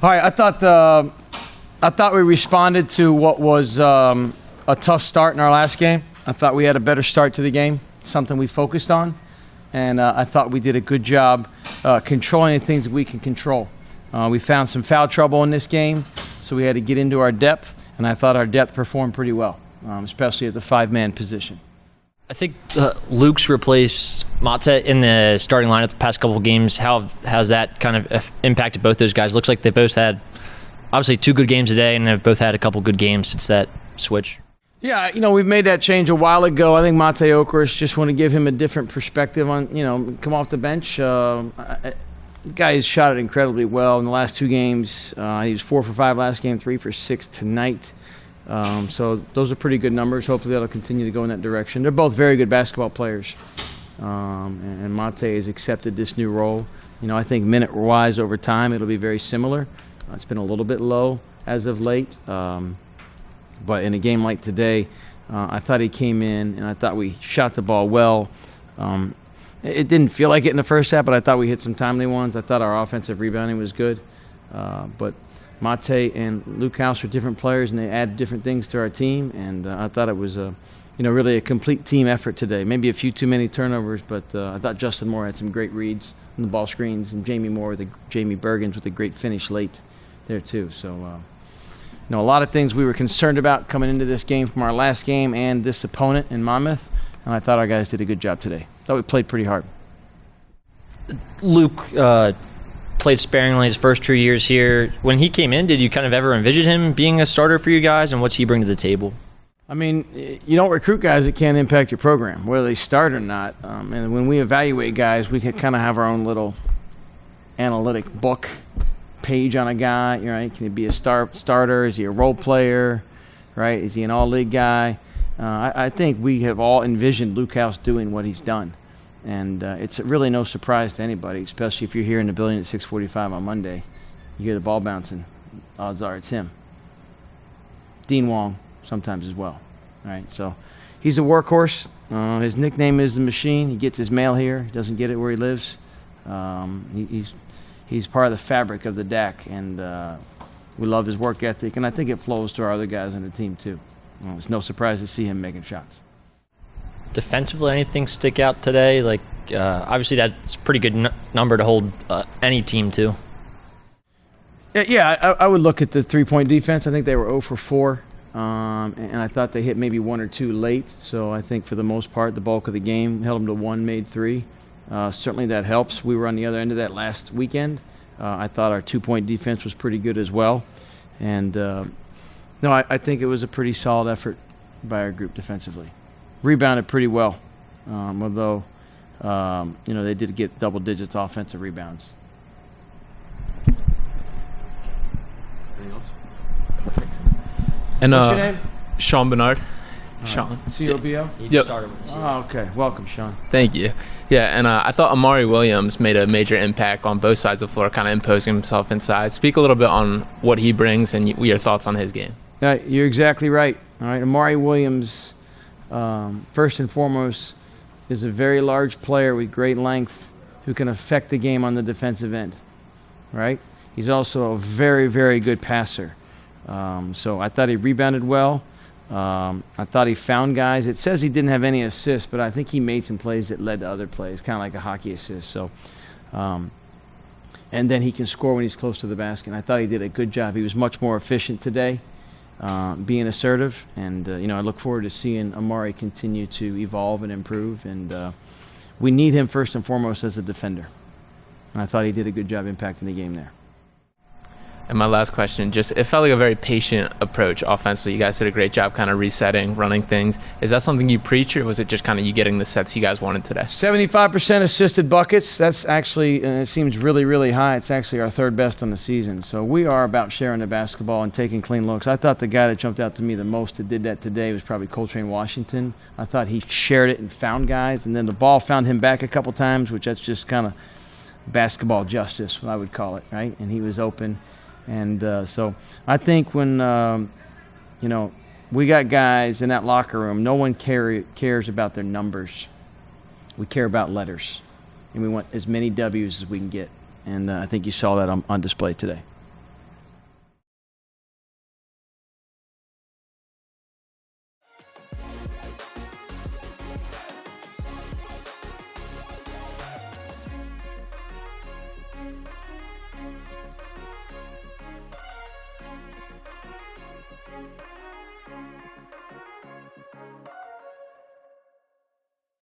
All right, I thought we responded to what was a tough start in our last game. I thought we had a better start to the game, something we focused on, and I thought we did a good job controlling the things that we can control. We found some foul trouble in this game, so we had to get into our depth, and I thought our depth performed pretty well, especially at the five-man position. I think Luke's replaced Mate in the starting lineup the past couple of games. How's that kind of impacted both those guys? Looks like they both had, obviously, 2 good games today, and they've both had a couple good games since that switch. Yeah, we've made that change a while ago. I think Mate Okras just want to give him a different perspective on, come off the bench. The guy has shot it incredibly well in the last 2 games. He was 4 for 5 last game, 3 for 6 tonight. So those are pretty good numbers. Hopefully that'll continue to go in that direction. They're both very good basketball players. And Mate has accepted this new role. I think minute-wise over time it'll be very similar. It's been a little bit low as of late. But in a game like today, I thought he came in and I thought we shot the ball well. It didn't feel like it in the first half, but I thought we hit some timely ones. I thought our offensive rebounding was good. But Mate and Luke House are different players, and they add different things to our team. And I thought it was really a complete team effort today. Maybe a few too many turnovers, but I thought Justin Moore had some great reads on the ball screens, and Jamie Bergens with a great finish late there too. So a lot of things we were concerned about coming into this game from our last game and this opponent in Monmouth, and I thought our guys did a good job today. Thought we played pretty hard. Luke played sparingly his first 2 years here. When he came in, did you kind of ever envision him being a starter for you guys, and what's he bring to the table? I mean, you don't recruit guys that can't impact your program, whether they start or not. And when we evaluate guys, we can kind of have our own little analytic book page on a guy, right? Can he be a starter? Is he a role player, right? Is he an all-league guy? I think we have all envisioned Luke House doing what he's done. And it's really no surprise to anybody, especially if you're here in the building at 6:45 on Monday. You hear the ball bouncing. Odds are it's him. Dean Wong sometimes as well, right? So he's a workhorse. His nickname is the Machine. He gets his mail here. He doesn't get it where he lives. He's part of the fabric of the DAC, and we love his work ethic, and I think it flows to our other guys on the team too. It's no surprise to see him making shots. Defensively, anything stick out today? Like, obviously that's a pretty good number to hold any team to. Yeah, I would look at the three-point defense. I think they were 0 for 4, and I thought they hit maybe 1 or 2 late. So I think for the most part, the bulk of the game held them to 1, made 3. Certainly that helps. We were on the other end of that last weekend. I thought our 2-point defense was pretty good as well. And I think it was a pretty solid effort by our group defensively. Rebounded pretty well, although they did get double digits offensive rebounds. Anything else? And what's your name? Sean Bernard. Sean. C-O-B-O? He started with the C. Oh, okay. Welcome, Sean. Thank you. Yeah, and I thought Amari Williams made a major impact on both sides of the floor, kind of imposing himself inside. Speak a little bit on what he brings and your thoughts on his game. You're exactly right. All right, Amari Williams, first and foremost, is a very large player with great length who can affect the game on the defensive end, right? He's also a very, very good passer. So I thought he rebounded well. I thought he found guys. It says he didn't have any assists, but I think he made some plays that led to other plays, kind of like a hockey assist. So, and then he can score when he's close to the basket. And I thought he did a good job. He was much more efficient today, being assertive. And, I look forward to seeing Amari continue to evolve and improve. And we need him first and foremost as a defender. And I thought he did a good job impacting the game there. And my last question, it felt like a very patient approach offensively. You guys did a great job kind of resetting, running things. Is that something you preach, or was it just kind of you getting the sets you guys wanted today? 75% assisted buckets. That's actually, it seems really, really high. It's actually our 3rd best on the season. So we are about sharing the basketball and taking clean looks. I thought the guy that jumped out to me the most that did that today was probably Coltrane Washington. I thought he shared it and found guys, and then the ball found him back a couple times, which that's just kind of basketball justice, I would call it, right? And he was open. And so I think when, we got guys in that locker room, no one cares about their numbers. We care about letters. And we want as many W's as we can get. And I think you saw that on display today.